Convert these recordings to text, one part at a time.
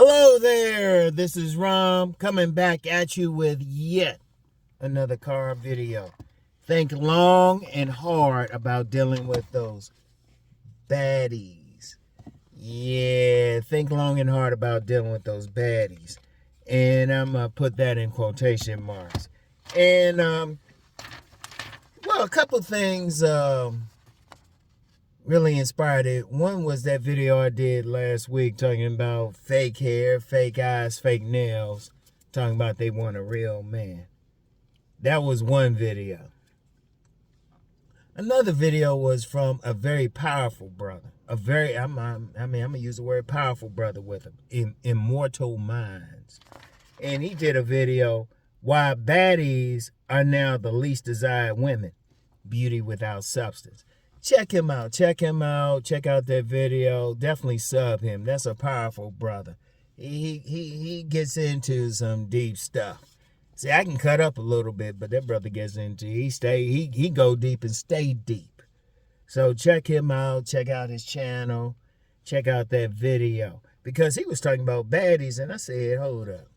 Hello there, this is Rom coming back at you with yet another car video. Think long and hard about dealing with those baddies. Yeah, think long and hard about dealing with those baddies. And I'm going to put that in quotation marks. And, well, a couple things really inspired it. One was that video I did last week talking about fake hair, fake eyes, fake nails, talking about they want a real man. That was one video. Another video was from a very powerful brother. I'm gonna use the word powerful brother with him. Immortal Mindz. And he did a video why baddies are now the least desired women. Beauty without substance. Check him out. Check out that video. Definitely sub him. That's a powerful brother. He gets into some deep stuff. See, I can cut up a little bit, but that brother gets into he go deep and stay deep. So check him out. Check out his channel. Check out that video. Because he was talking about baddies, and I said, hold up.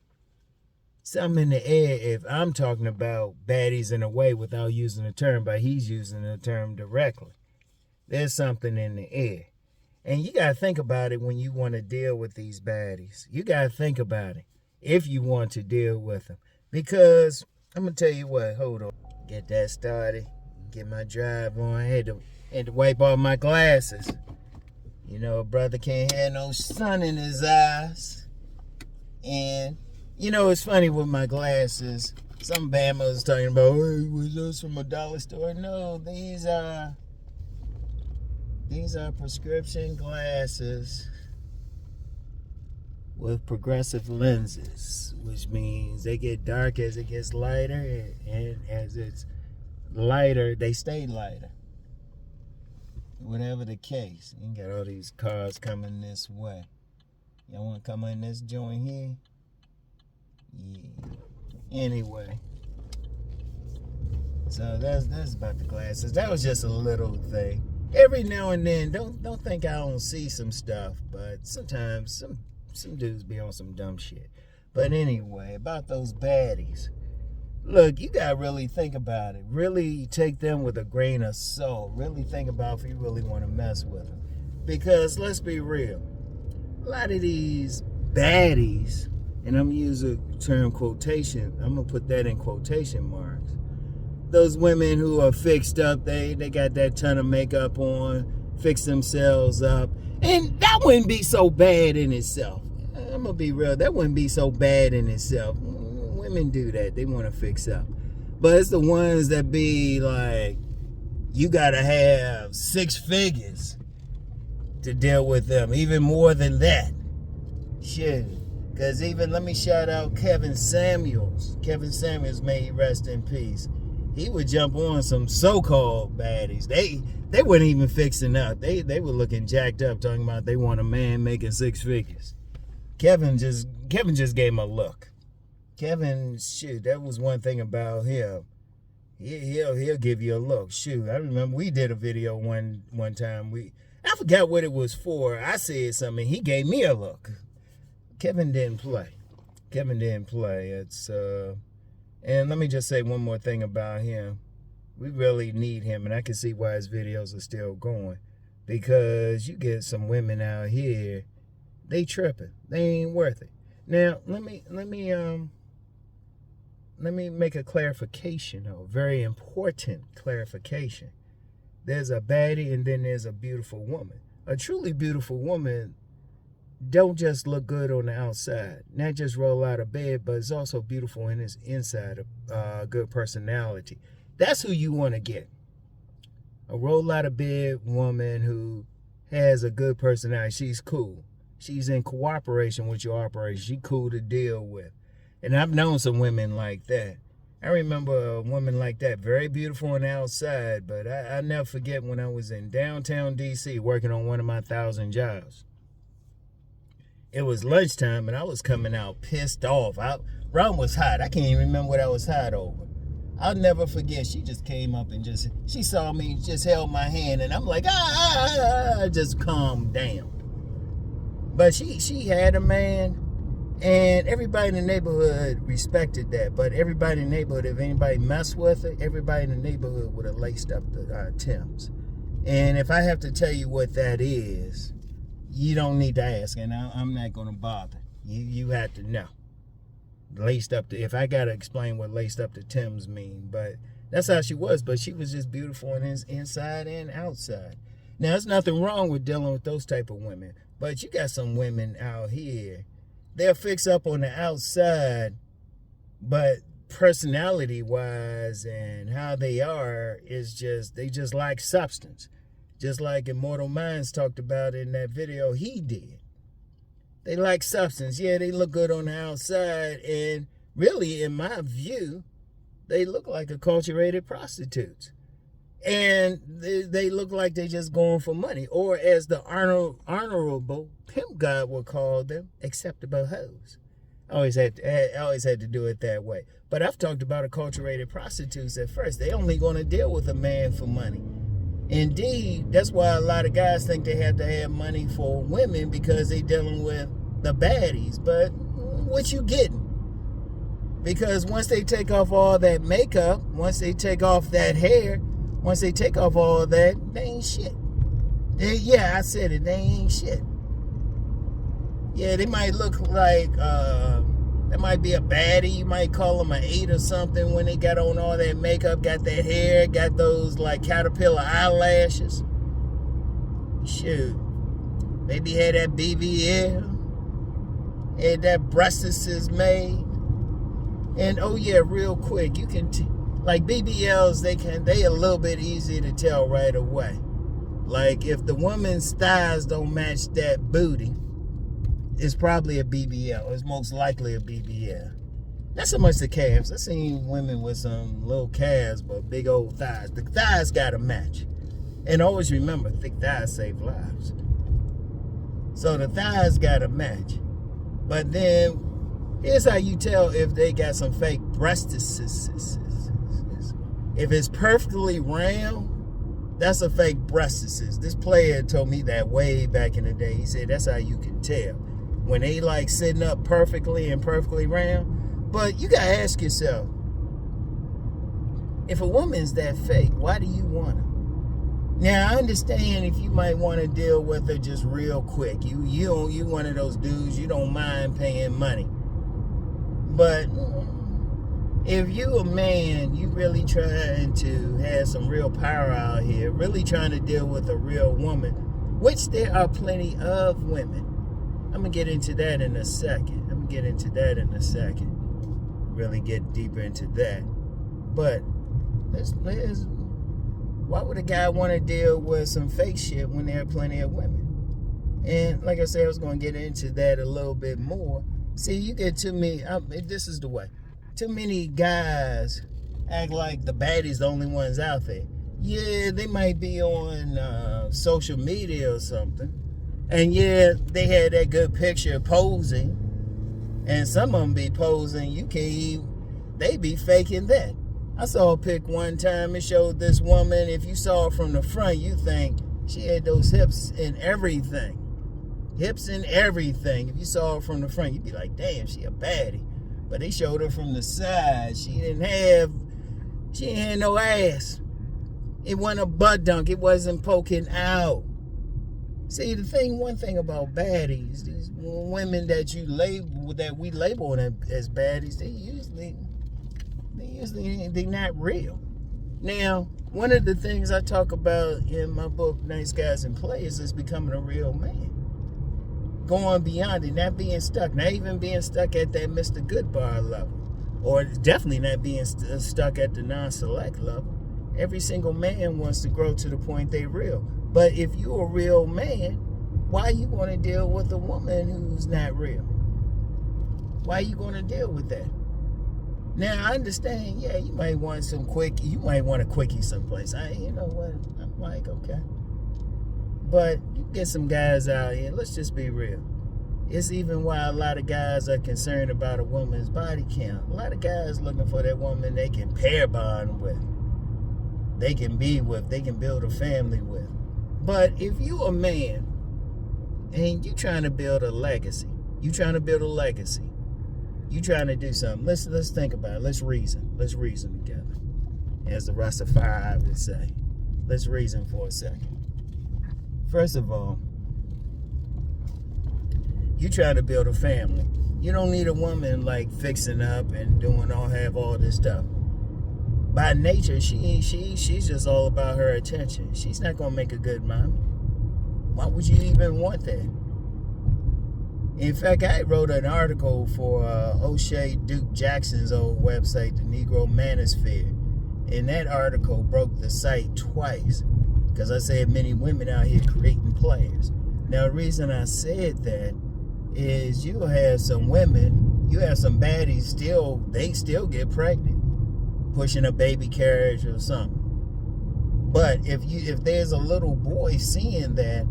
Something in the air if I'm talking about baddies in a way without using the term, but he's using the term directly. There's something in the air. And you got to think about it when you want to deal with these baddies. You got to think about it if you want to deal with them. Because I'm going to tell you what, hold on. Get that started. Get my drive on. I had to wipe off my glasses. You know, a brother can't have no sun in his eyes. And, you know, it's funny with my glasses. Some Bama was talking about, hey, was those from a dollar store? No, these are prescription glasses with progressive lenses, which means they get dark as it gets lighter, and as it's lighter, they stay lighter. Whatever the case, you got all these cars coming this way. Y'all want to come in this joint here? Yeah. Anyway, so that's about the glasses. That was just a little thing. Every now and then, don't think I don't see some stuff, but sometimes some dudes be on some dumb shit. But anyway, about those baddies. Look, you gotta really think about it. Really take them with a grain of salt. Really think about if you really want to mess with them. Because let's be real, a lot of these baddies, and I'm gonna use the term quotation, I'm gonna put that in quotation marks. Those women who are fixed up, they got that ton of makeup on, fix themselves up. And that wouldn't be so bad in itself. I'm going to be real. That wouldn't be so bad in itself. Women do that. They want to fix up. But it's the ones that be like, you got to have 6 figures to deal with them. Even more than that. Shit. Because even, let me shout out Kevin Samuels. Kevin Samuels, may he rest in peace. He would jump on some so-called baddies. They weren't even fixing up. They were looking jacked up, talking about they want a man making 6 figures. Kevin just gave him a look. Kevin, shoot, that was one thing about him. He'll give you a look. Shoot, I remember we did a video one time. I forgot what it was for. I said something. He gave me a look. Kevin didn't play. It's And let me just say one more thing about him. We really need him, and I can see why his videos are still going. Because you get some women out here, they tripping. They ain't worth it. Now, let me make a clarification, a very important clarification. There's a baddie and then there's a beautiful woman. A truly beautiful woman don't just look good on the outside, not just roll out of bed, but it's also beautiful in his inside, a good personality. That's who you want to get. A roll out of bed woman who has a good personality. She's cool. She's in cooperation with your operation. She's cool to deal with. And I've known some women like that. I remember a woman like that, very beautiful on the outside, but I never forget when I was in downtown D.C. working on one of my 1,000 jobs. It was lunchtime, and I was coming out pissed off. Ron was hot. I can't even remember what I was hot over. I'll never forget. She just came up and she saw me, just held my hand, and I'm like, just calm down. But she had a man, And everybody in the neighborhood respected that. But everybody in the neighborhood, if anybody messed with it, everybody in the neighborhood would have laced up the Timbs. And if I have to tell you what that is, you don't need to ask. And I'm not going to bother. You have to know. Laced up if I got to explain what laced up the Timbs mean. But that's how she was. But she was just beautiful on inside and outside. Now, there's nothing wrong with dealing with those type of women. But you got some women out here. They'll fix up on the outside, but personality-wise and how they are is they just lack substance. Just like Immortal Mindz talked about in that video he did. They lack substance. Yeah, they look good on the outside, and really, in my view, they look like acculturated prostitutes. And they look like they just going for money. Or as the honorable Pimp God would call them, acceptable hoes. I always had to do it that way. But I've talked about acculturated prostitutes at first. They only going to deal with a man for money. Indeed, that's why a lot of guys think they have to have money for women because they dealing with the baddies. But what you getting? Because once they take off all that makeup, once they take off that hair, once they take off all that, they ain't shit. Yeah, I said it, they ain't shit. Yeah, they might look like, they might be a baddie. You might call them an 8 or something when they got on all that makeup, got that hair, got those like caterpillar eyelashes. Shoot. Maybe had that BBL. Had that breastises made. And oh yeah, real quick, you can... like BBLs, they a little bit easier to tell right away. Like if the woman's thighs don't match that booty, it's probably a BBL. It's most likely a BBL. Not so much the calves. I've seen women with some little calves but big old thighs. The thighs gotta match. And always remember, thick thighs save lives. So the thighs gotta match. But then here's how you tell if they got some fake breastises. If it's perfectly round, that's a fake breastises. This player told me that way back in the day. He said that's how you can tell. When they like sitting up perfectly and perfectly round. But you gotta ask yourself, if a woman's that fake, why do you want her? Now I understand if you might want to deal with her just real quick. You one of those dudes, you don't mind paying money. But if you a man, you really trying to have some real power out here, really trying to deal with a real woman, which there are plenty of women. I'm going to get into that in a second. Really get deeper into that. But why would a guy want to deal with some fake shit when there are plenty of women? And like I said, I was going to get into that a little bit more. See, you get too many, this is the way. Too many guys act like the baddies the only ones out there. Yeah, they might be on social media or something. And yeah, they had that good picture posing. And some of them be posing, they be faking that. I saw a pic one time, it showed this woman, if you saw her from the front, you think she had those hips and everything. Hips and everything. If you saw her from the front, you'd be like, damn, she a baddie. But they showed her from the side. She didn't have no ass. It wasn't a butt dunk. It wasn't poking out. See, one thing about baddies, these women that we label them as baddies, they're not real. Now, one of the things I talk about in my book, Nice Guys and Players, is becoming a real man. Going beyond it, not being stuck, not even being stuck at that Mr. Goodbar level, or definitely not being stuck at the non-select level. Every single man wants to grow to the point they're real. But if you're a real man, why you want to deal with a woman who's not real? Why you going to deal with that? Now, I understand, yeah, you might want a quickie someplace. You know what? I'm like, okay. But you get some guys out here, let's just be real. It's even why a lot of guys are concerned about a woman's body count. A lot of guys looking for that woman they can pair bond with. They can be with, they can build a family with. But if you a man and you trying to build a legacy, You trying to build a legacy. You trying to do something. Let's think about it. Let's reason. Let's reason together. As the Rastafari would say. Let's reason for a second. First of all, you trying to build a family. You don't need a woman like fixing up and doing all this stuff. By nature, she's just all about her attention. She's not gonna make a good mommy. Why would you even want that? In fact, I wrote an article for O'Shea Duke Jackson's old website, the Negro Manosphere. And that article broke the site twice because I said many women out here creating players. Now, the reason I said that is you have some women, you have some baddies they still get pregnant, pushing a baby carriage or something. But if there's a little boy seeing that,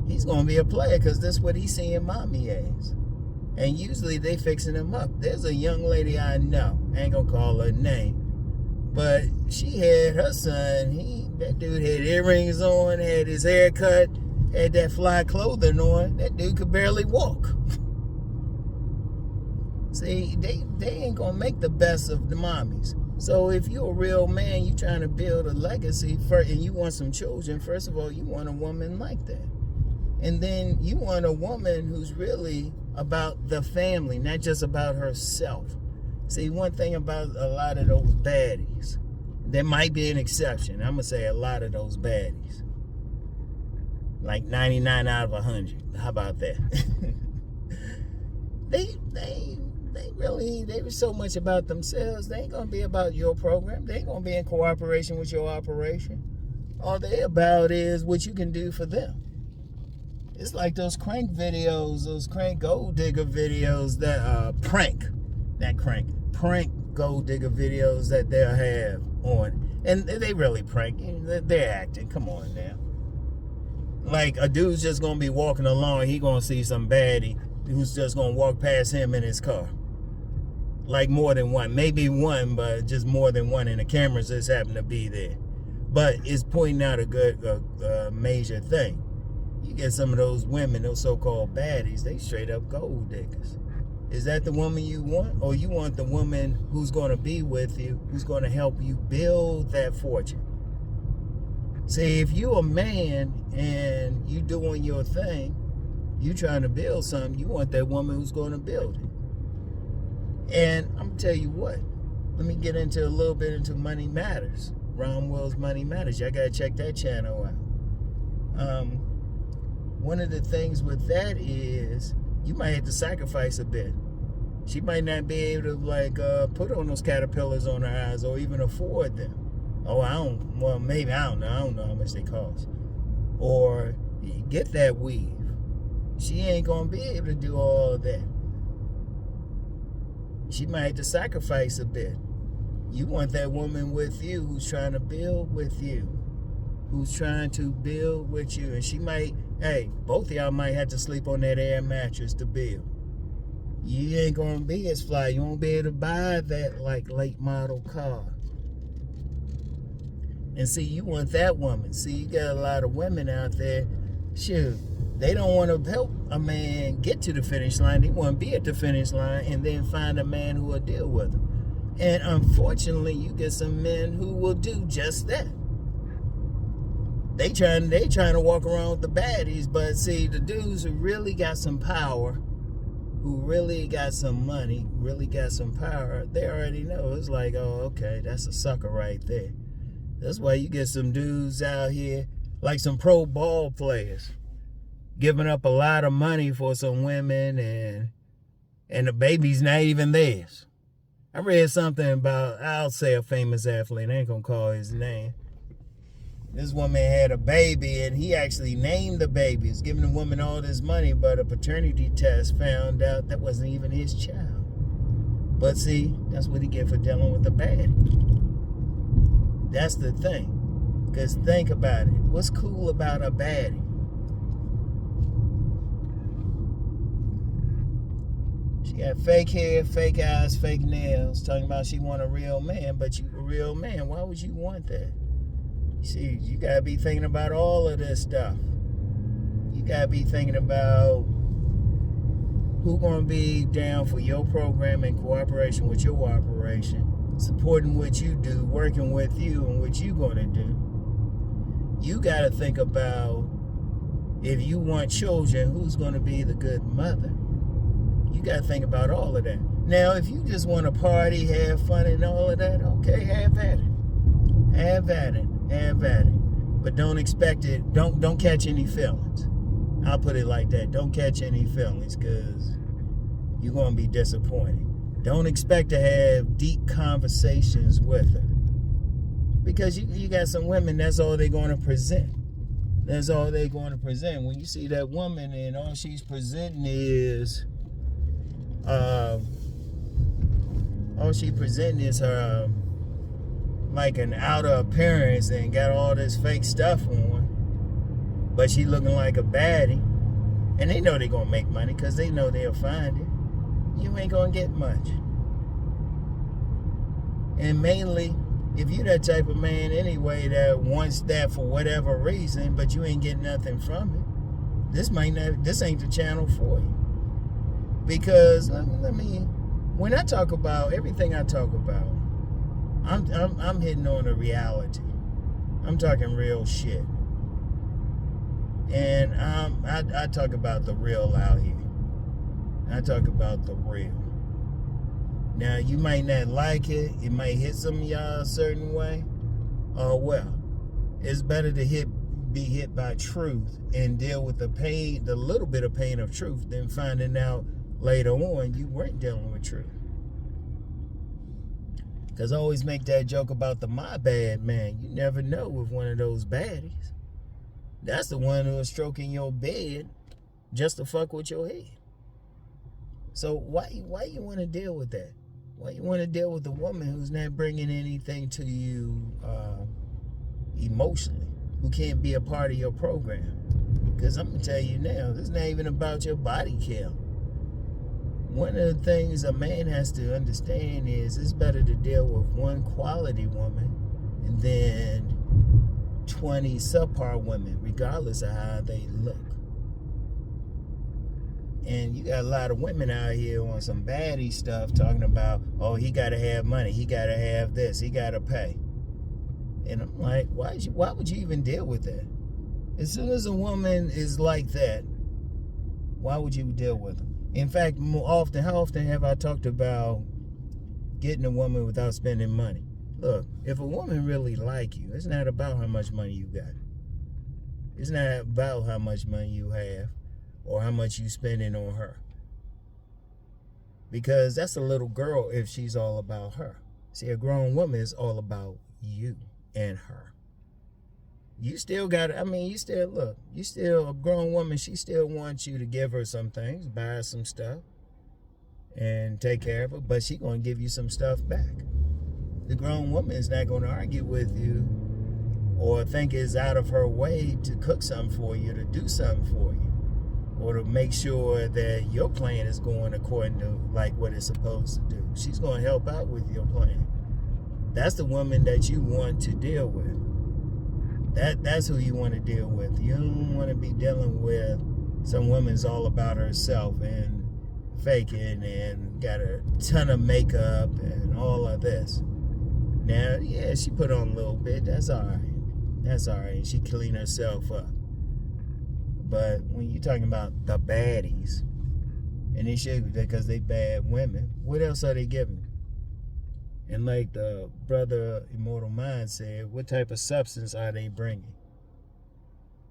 he's gonna be a player because that's what he's seeing mommy as. And usually they fixing him up. There's a young lady I know, I ain't gonna call her name, but she had her son, that dude had earrings on, had his hair cut, had that fly clothing on. That dude could barely walk. See, they ain't gonna make the best of the mommies. So if you're a real man, you trying to build a legacy and you want some children, first of all, you want a woman like that. And then you want a woman who's really about the family, not just about herself. See, one thing about a lot of those baddies, there might be an exception. I'm gonna say a lot of those baddies. Like 99 out of 100. How about that? they were so much about themselves. They ain't gonna be about your program. They ain't gonna be in cooperation with your operation. All they about is what you can do for them. It's like those crank videos, those crank gold digger videos that prank gold digger videos that they'll have on. And they really prank. They're acting. Come on now. Like a dude's just gonna be walking along, he gonna see some baddie who's just gonna walk past him in his car. Like more than one, maybe one, but just more than one, and the cameras just happen to be there. But it's pointing out a major thing. You get some of those women, those so-called baddies, they straight up gold diggers. Is that the woman you want? Or you want the woman who's gonna be with you, who's gonna help you build that fortune? See, if you a man and you doing your thing, you trying to build something, you want that woman who's going to build it. And I'm going to tell you what, let me get into a little bit into Money Matters. RomWills Money Matters. Y'all got to check that channel out. One of the things with that is you might have to sacrifice a bit. She might not be able to put on those caterpillars on her eyes or even afford them. Oh, maybe, I don't know how much they cost. Or get that weave. She ain't gonna be able to do all of that. She might have to sacrifice a bit. You want that woman with you who's trying to build with you. Who's trying to build with you. And she might, both of y'all might have to sleep on that air mattress to build. You ain't gonna be as fly. You won't be able to buy that late model car. And see, you want that woman. See, you got a lot of women out there, shoot, they don't want to help a man get to the finish line. They want to be at the finish line and then find a man who will deal with them. And unfortunately, you get some men who will do just that. They trying to walk around with the baddies, but see, the dudes who really got some power, who really got some money, really got some power, they already know. It's like, oh, okay, that's a sucker right there. That's why you get some dudes out here, like some pro ball players, giving up a lot of money for some women and the baby's not even theirs. I read something about, I'll say a famous athlete, I ain't gonna call his name. This woman had a baby and he actually named the baby. He's giving the woman all this money, but a paternity test found out that wasn't even his child. But see, that's what he get for dealing with the baddie. That's the thing. Because think about it. What's cool about a baddie? She got fake hair, fake eyes, fake nails, talking about she want a real man, but you a real man. Why would you want that? See, you got to be thinking about all of this stuff. You got to be thinking about who gonna be down for your program in cooperation with your operation, supporting what you do, working with you and what you gonna do. You gotta think about, if you want children, who's gonna be the good mother? You gotta think about all of that. Now, if you just want to party, have fun and all of that, okay, have at it. Have at it. Have at it. But don't expect it. Don't catch any feelings. I'll put it like that. Don't catch any feelings, because you're going to be disappointed. Don't expect to have deep conversations with her, because you got some women, that's all they're going to present. That's all they're going to present. When you see that woman and all she's presenting is her like an outer appearance and got all this fake stuff on, but she looking like a baddie, and they know they're gonna make money because they know they'll find it. You ain't gonna get much. And mainly, if you that type of man anyway that wants that for whatever reason, but you ain't getting nothing from it, this ain't the channel for you. Because when I talk about everything I talk about, I'm hitting on a reality. I'm talking real shit. And I talk about the real out here. I talk about the real. Now, you might not like it. It might hit some of y'all a certain way. Oh, well. It's better to be hit by truth and deal with the pain, the little bit of pain of truth, than finding out later on you weren't dealing with truth. Because I always make that joke about the my bad man. You never know with one of those baddies. That's the one who is stroking your bed just to fuck with your head. So why you want to deal with that? Why you want to deal with a woman who's not bringing anything to you emotionally, who can't be a part of your program? Because I'm going to tell you now, this is not even about your body count. One of the things a man has to understand is it's better to deal with one quality woman than 20 subpar women, regardless of how they look. And you got a lot of women out here on some baddie stuff talking about, oh, he got to have money, he got to have this, he got to pay. And I'm like, why would you even deal with that? As soon as a woman is like that, why would you deal with her? In fact, how often have I talked about getting a woman without spending money? Look, if a woman really like you, it's not about how much money you got. It's not about how much money you have or how much you spending on her. Because that's a little girl if she's all about her. See, a grown woman is all about you and her. You still got it. You still a grown woman. She still wants you to give her some things, buy her some stuff, and take care of her. But she gonna give you some stuff back. The grown woman is not gonna argue with you or think it's out of her way to cook something for you, to do something for you, or to make sure that your plan is going according to like what it's supposed to do. She's gonna help out with your plan. That's the woman that you want to deal with. That's who you want to deal with. You don't want to be dealing with some woman's all about herself and faking and got a ton of makeup and all of this. Now, yeah, she put on a little bit. That's all right. That's all right. She cleaned herself up. But when you're talking about the baddies, and they should, because they bad women, what else are they giving? And like the brother Immortal Mindz said, what type of substance are they bringing?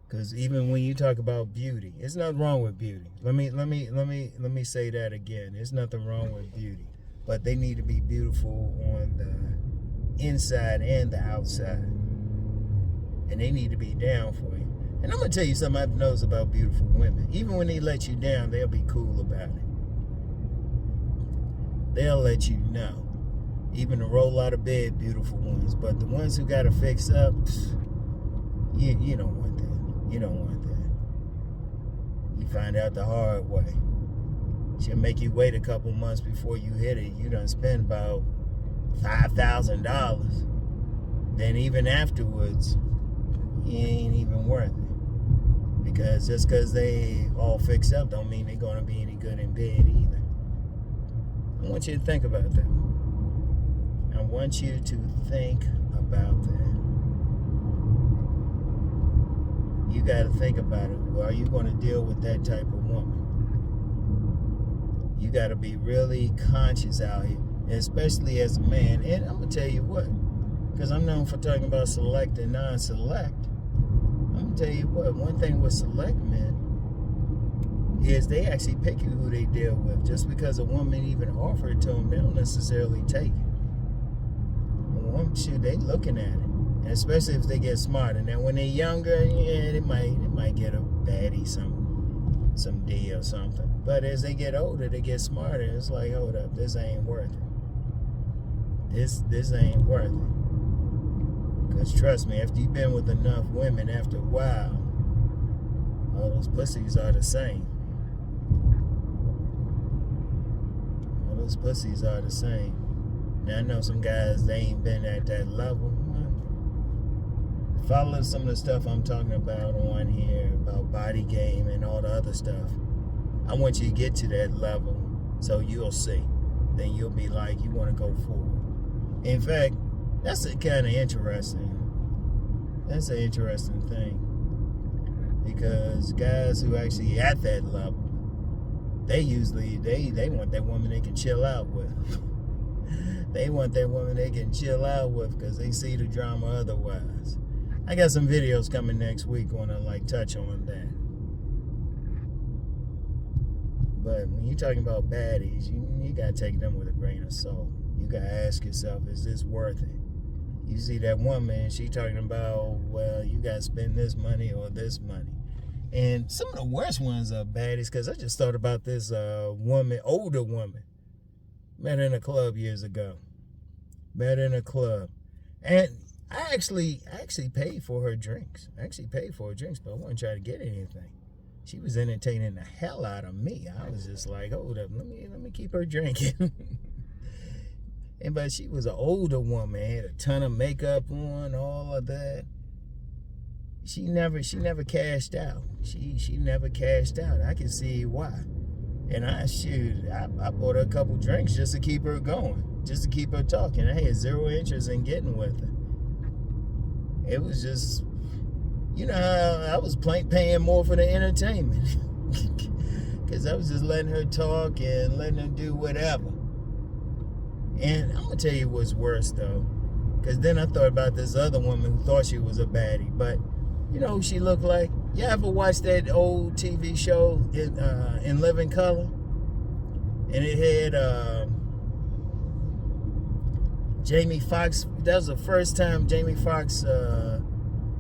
Because even when you talk about beauty, there's nothing wrong with beauty. Let me say that again. There's nothing wrong with beauty, but they need to be beautiful on the inside and the outside, and they need to be down for you. And I'm gonna tell you something I've noticed about beautiful women. Even when they let you down, they'll be cool about it. They'll let you know. Even to roll out of bed, beautiful ones. But the ones who got to fix up, you don't want that. You don't want that. You find out the hard way. She'll make you wait a couple months before you hit it. You done spend about $5,000. Then even afterwards, you ain't even worth it. Because just because they all fixed up don't mean they're going to be any good in bed either. I want you to think about that. I want you to think about that. You got to think about it. Are you going to deal with that type of woman? You got to be really conscious out here, especially as a man. And I'm going to tell you what, because I'm known for talking about select and non-select. I'm going to tell you what, one thing with select men is they actually pick you who they deal with. Just because a woman even offered it to them, they don't necessarily take it. Shoot, they looking at it. And especially if they get smarter. Now when they're younger, yeah, they might get a baddie, some D or something. But as they get older, they get smarter. It's like, hold up, this ain't worth it. This ain't worth it. Because trust me, after you've been with enough women, after a while, all those pussies are the same. All those pussies are the same. Now I know some guys, they ain't been at that level. Follow some of the stuff I'm talking about on here, about body game and all the other stuff. I want you to get to that level so you'll see. Then you'll be like, you want to go forward. In fact, that's kind of interesting. That's an interesting thing. Because guys who actually at that level, they usually, they want that woman they can chill out with. They want that woman they can chill out with because they see the drama otherwise. I got some videos coming next week on to touch on that. But when you're talking about baddies, you got to take them with a grain of salt. You got to ask yourself, is this worth it? You see that woman, she talking about, well, you got to spend this money or this money. And some of the worst ones are baddies, because I just thought about this woman, older woman. Met her in a club years ago. Met her in a club. And I actually paid for her drinks. But I wasn't trying to get anything. She was entertaining the hell out of me. I was just like, hold up, let me keep her drinking. But she was an older woman, had a ton of makeup on, all of that. She never cashed out. She never cashed out. I can see why. And I bought her a couple drinks just to keep her going, just to keep her talking. I had zero interest in getting with her. It was just, I was paying more for the entertainment. Because I was just letting her talk and letting her do whatever. And I'm going to tell you what's worse, though. Because then I thought about this other woman who thought she was a baddie. But you know who she looked like? You ever watch that old TV show in Living Color? And it had Jamie Foxx. That was the first time Jamie Foxx,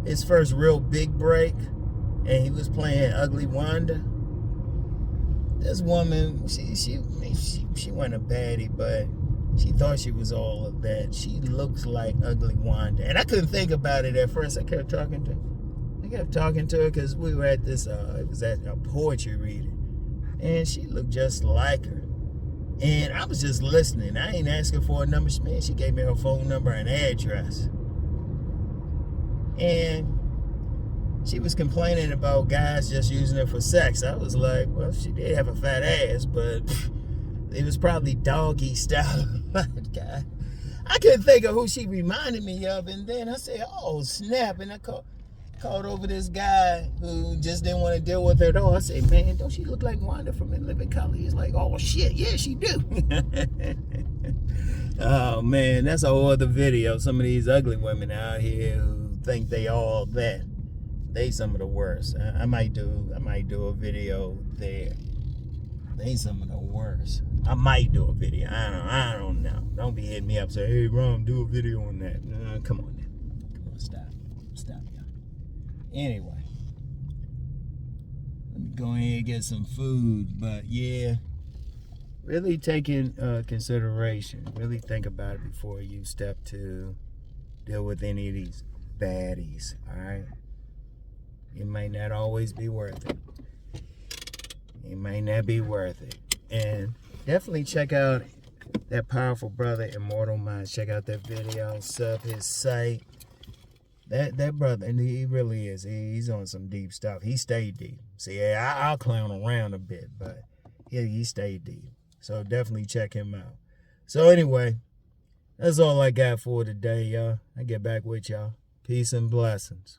his first real big break. And he was playing Ugly Wanda. This woman, she wasn't a baddie, but she thought she was all of that. She looks like Ugly Wanda. And I couldn't think about it at first. I kept talking to her because we were at this, it was at a poetry reading. And she looked just like her. And I was just listening. I ain't asking for a number. Man, she gave me her phone number and address. And she was complaining about guys just using her for sex. I was like, well, she did have a fat ass, but it was probably doggy style. Guy. I couldn't think of who she reminded me of. And then I said, oh, snap. And I called over this guy who just didn't want to deal with her at all. I said, man, don't she look like Wanda from In Living Color? He's like, oh, shit, yeah, she do. Oh, man, that's a whole other video. Some of these ugly women out here who think they all that. They some of the worst. I might do a video there. They some of the worst. I might do a video. I don't know. Don't be hitting me up say, hey, Rom, do a video on that. Come on now. Come on, stop, y'all. Anyway, let me go ahead and get some food. But yeah, really take in consideration. Really think about it before you step to deal with any of these baddies. All right. It might not always be worth it. It might not be worth it. And definitely check out that powerful brother, Immortal Mindz. Check out that video. Sub his site. That brother, and he really is. He's on some deep stuff. He stayed deep. See, I'll clown around a bit, but he stayed deep. So definitely check him out. So anyway, that's all I got for today, y'all. I get back with y'all. Peace and blessings.